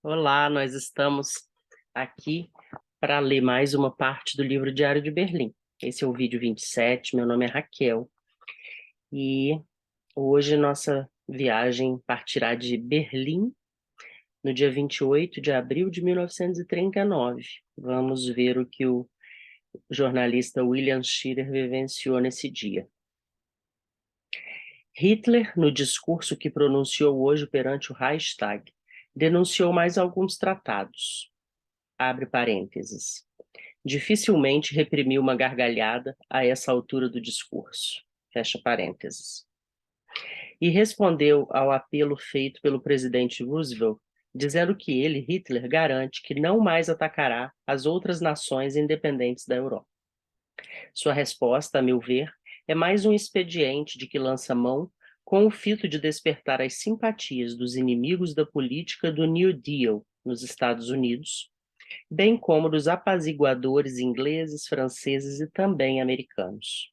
Olá, nós estamos aqui para ler mais uma parte do livro Diário de Berlim. Esse é o vídeo 27, meu nome é Raquel e hoje nossa viagem partirá de Berlim no dia 28 de abril de 1939. Vamos ver o que o jornalista William Shirer vivenciou nesse dia. Hitler, no discurso que pronunciou hoje perante o Reichstag, denunciou mais alguns tratados. Abre parênteses. Dificilmente reprimiu uma gargalhada a essa altura do discurso. Fecha parênteses. E respondeu ao apelo feito pelo presidente Roosevelt, dizendo que ele, Hitler, garante que não mais atacará as outras nações independentes da Europa. Sua resposta, a meu ver, é mais um expediente de que lança mão com o fito de despertar as simpatias dos inimigos da política do New Deal nos Estados Unidos, bem como dos apaziguadores ingleses, franceses e também americanos.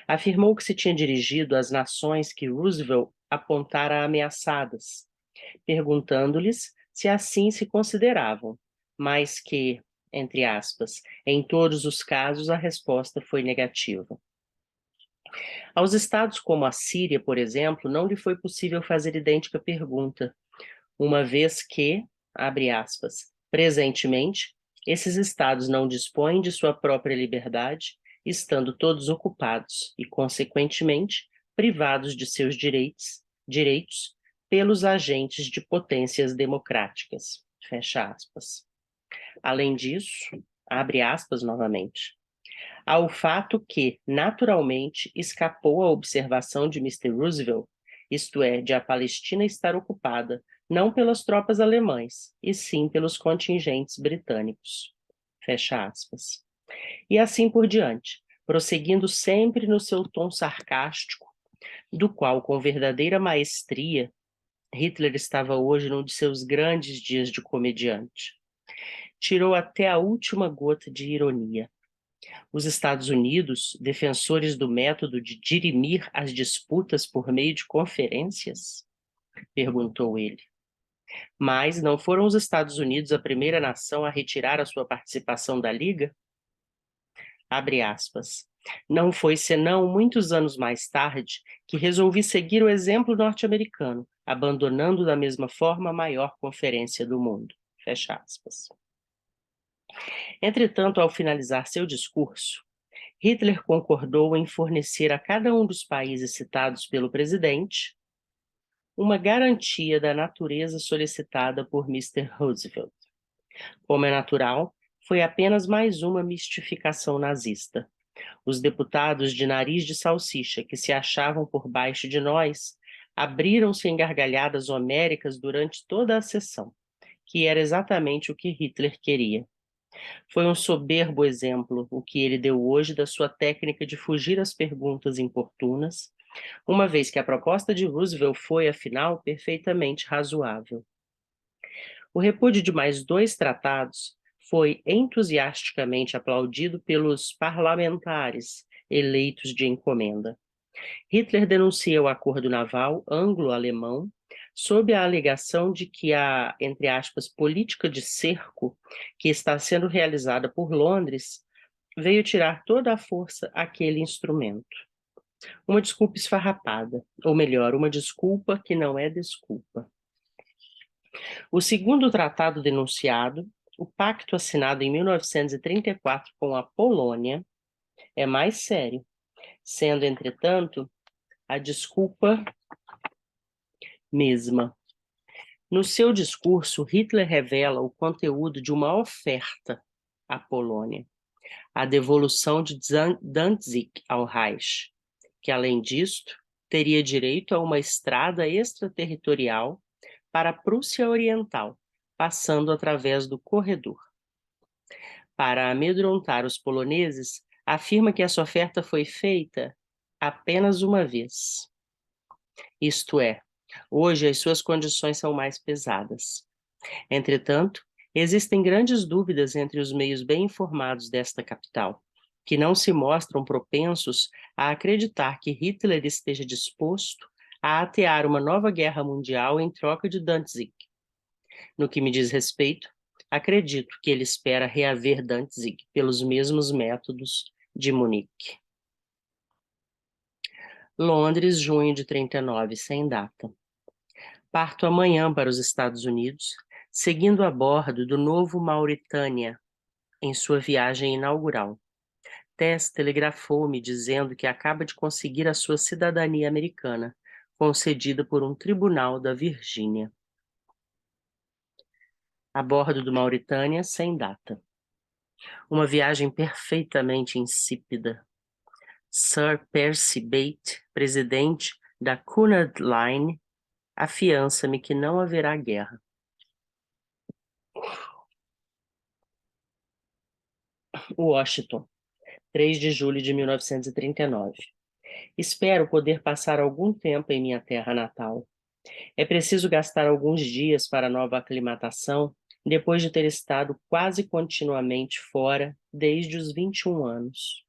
Afirmou que se tinha dirigido às nações que Roosevelt apontara ameaçadas, perguntando-lhes se assim se consideravam, mas que, entre aspas, em todos os casos a resposta foi negativa. Aos estados como a Síria, por exemplo, não lhe foi possível fazer idêntica pergunta, uma vez que, abre aspas, presentemente, esses estados não dispõem de sua própria liberdade, estando todos ocupados e, consequentemente, privados de seus direitos pelos agentes de potências democráticas. Fecha aspas. Além disso, abre aspas novamente, há o fato que, naturalmente, escapou à observação de Mr. Roosevelt, isto é, de a Palestina estar ocupada não pelas tropas alemãs, e sim pelos contingentes britânicos. Fecha aspas. E assim por diante, prosseguindo sempre no seu tom sarcástico, do qual, com verdadeira maestria, Hitler estava hoje num de seus grandes dias de comediante. Tirou até a última gota de ironia. Os Estados Unidos, defensores do método de dirimir as disputas por meio de conferências? Perguntou ele. Mas não foram os Estados Unidos a primeira nação a retirar a sua participação da Liga? Abre aspas. Não foi senão muitos anos mais tarde que resolvi seguir o exemplo norte-americano, abandonando da mesma forma a maior conferência do mundo. Fecha aspas. Entretanto, ao finalizar seu discurso, Hitler concordou em fornecer a cada um dos países citados pelo presidente uma garantia da natureza solicitada por Mr. Roosevelt. Como é natural, foi apenas mais uma mistificação nazista. Os deputados de nariz de salsicha que se achavam por baixo de nós abriram-se em gargalhadas homéricas durante toda a sessão, que era exatamente o que Hitler queria. Foi um soberbo exemplo o que ele deu hoje da sua técnica de fugir às perguntas importunas, uma vez que a proposta de Roosevelt foi, afinal, perfeitamente razoável. O repúdio de mais 2 tratados foi entusiasticamente aplaudido pelos parlamentares eleitos de encomenda. Hitler denuncia o acordo naval anglo-alemão sob a alegação de que a, entre aspas, política de cerco que está sendo realizada por Londres veio tirar toda a força àquele instrumento. Uma desculpa esfarrapada, ou melhor, uma desculpa que não é desculpa. O segundo tratado denunciado, o pacto assinado em 1934 com a Polônia, é mais sério, sendo, entretanto, a desculpa mesma. No seu discurso, Hitler revela o conteúdo de uma oferta à Polônia, a devolução de Danzig ao Reich, que, além disto, teria direito a uma estrada extraterritorial para a Prússia Oriental, passando através do corredor. Para amedrontar os poloneses, afirma que essa oferta foi feita apenas uma vez. Isto é, hoje as suas condições são mais pesadas. Entretanto, existem grandes dúvidas entre os meios bem informados desta capital, que não se mostram propensos a acreditar que Hitler esteja disposto a atear uma nova guerra mundial em troca de Danzig. No que me diz respeito, acredito que ele espera reaver Danzig pelos mesmos métodos de Munique. Londres, junho de 39, sem data. Parto amanhã para os Estados Unidos, seguindo a bordo do novo Mauritânia, em sua viagem inaugural. Tess telegrafou-me dizendo que acaba de conseguir a sua cidadania americana, concedida por um tribunal da Virgínia. A bordo do Mauritânia, sem data. Uma viagem perfeitamente insípida. Sir Percy Bate, presidente da Cunard Line, afiança-me que não haverá guerra. Washington, 3 de julho de 1939. Espero poder passar algum tempo em minha terra natal. É preciso gastar alguns dias para a nova aclimatação, depois de ter estado quase continuamente fora desde os 21 anos.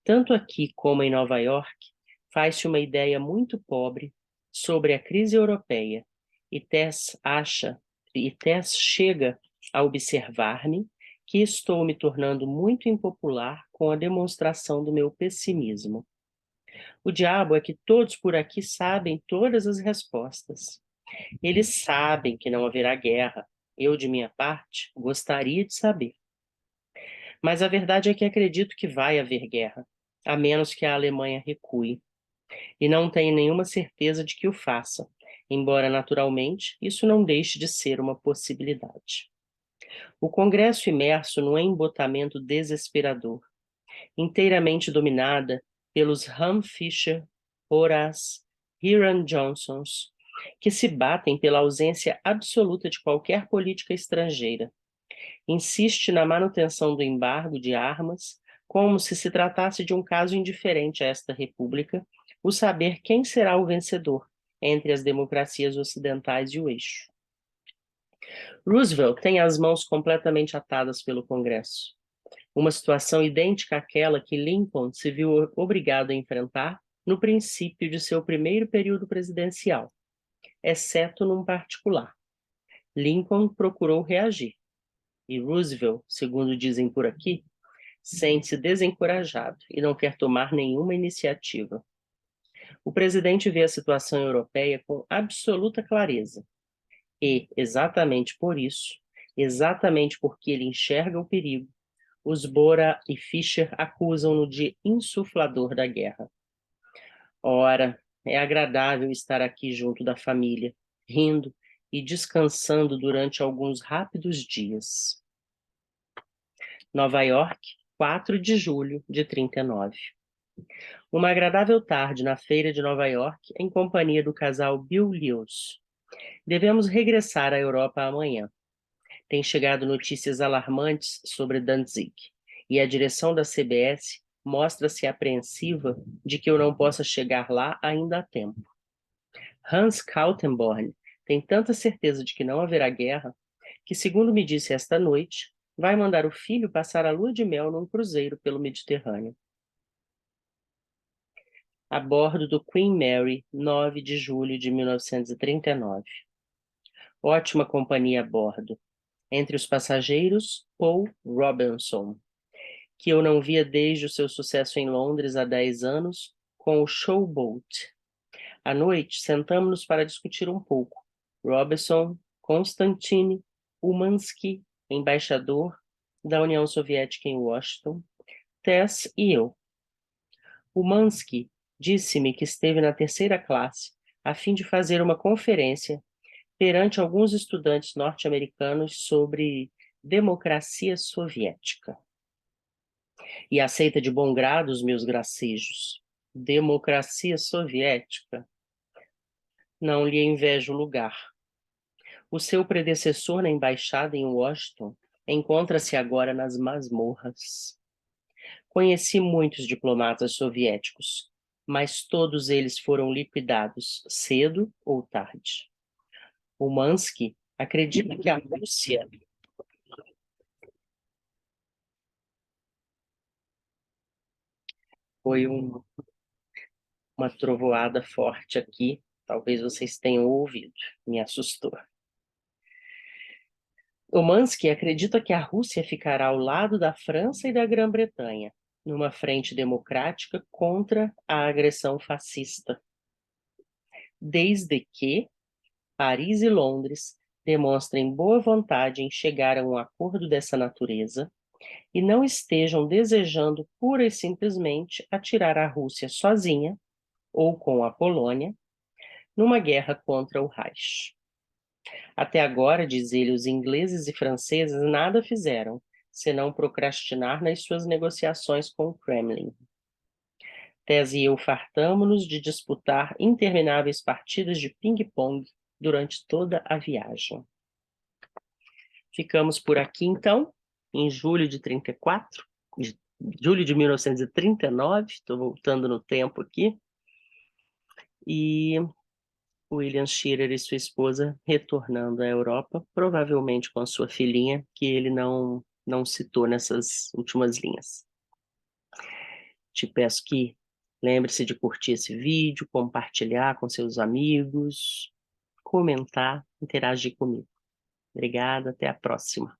Tanto aqui como em Nova York, faz-se uma ideia muito pobre sobre a crise europeia, e Tess chega a observar-me que estou me tornando muito impopular com a demonstração do meu pessimismo. O diabo é que todos por aqui sabem todas as respostas. Eles sabem que não haverá guerra. Eu, de minha parte, gostaria de saber. Mas a verdade é que acredito que vai haver guerra, a menos que a Alemanha recue. E não tenho nenhuma certeza de que o faça, embora, naturalmente, isso não deixe de ser uma possibilidade. O Congresso imerso num embotamento desesperador, inteiramente dominada pelos Ham Fisher, Horace, Hiram Johnsons, que se batem pela ausência absoluta de qualquer política estrangeira. Insiste na manutenção do embargo de armas, como se tratasse de um caso indiferente a esta república, o saber quem será o vencedor entre as democracias ocidentais e o eixo. Roosevelt tem as mãos completamente atadas pelo Congresso. Uma situação idêntica àquela que Lincoln se viu obrigado a enfrentar no princípio de seu primeiro período presidencial, exceto num particular. Lincoln procurou reagir, e Roosevelt, segundo dizem por aqui, sente-se desencorajado e não quer tomar nenhuma iniciativa. O presidente vê a situação europeia com absoluta clareza e, exatamente por isso, exatamente porque ele enxerga o perigo, os Bora e Fischer acusam-no de insuflador da guerra. Ora, é agradável estar aqui junto da família, rindo e descansando durante alguns rápidos dias. Nova York, 4 de julho de 39. Uma agradável tarde na feira de Nova York, em companhia do casal Bill Lewis. Devemos regressar à Europa amanhã. Tem chegado notícias alarmantes sobre Danzig, e a direção da CBS mostra-se apreensiva de que eu não possa chegar lá ainda a tempo. Hans Kaltenborn tem tanta certeza de que não haverá guerra, que, segundo me disse esta noite, vai mandar o filho passar a lua de mel num cruzeiro pelo Mediterrâneo. A bordo do Queen Mary, 9 de julho de 1939. Ótima companhia a bordo. Entre os passageiros, Paul Robinson, que eu não via desde o seu sucesso em Londres há 10 anos, com o Showboat. À noite, sentamo-nos para discutir um pouco. Robinson, Konstantin Umansky, embaixador da União Soviética em Washington, Tess e eu. Umansky disse-me que esteve na terceira classe a fim de fazer uma conferência perante alguns estudantes norte-americanos sobre democracia soviética. E aceita de bom grado os meus gracejos. Democracia soviética. Não lhe invejo o lugar. O seu predecessor na embaixada em Washington encontra-se agora nas masmorras. Conheci muitos diplomatas soviéticos, mas todos eles foram liquidados cedo ou tarde. Umansky acredita que a Rússia foi uma trovoada forte aqui. Talvez vocês tenham ouvido. Me assustou. Umansky acredita que a Rússia ficará ao lado da França e da Grã-Bretanha, numa frente democrática contra a agressão fascista, desde que Paris e Londres demonstrem boa vontade em chegar a um acordo dessa natureza e não estejam desejando pura e simplesmente atirar a Rússia sozinha, ou com a Polônia, numa guerra contra o Reich. Até agora, diz ele, os ingleses e franceses nada fizeram, senão procrastinar nas suas negociações com o Kremlin. Tese e eu fartamo-nos de disputar intermináveis partidas de ping-pong durante toda a viagem. Ficamos por aqui, então, em julho de 34, julho de 1939, estou voltando no tempo aqui, e William Shirer e sua esposa retornando à Europa, provavelmente com a sua filhinha, que ele não citou nessas últimas linhas. Te peço que lembre-se de curtir esse vídeo, compartilhar com seus amigos, comentar, interagir comigo. Obrigada, até a próxima.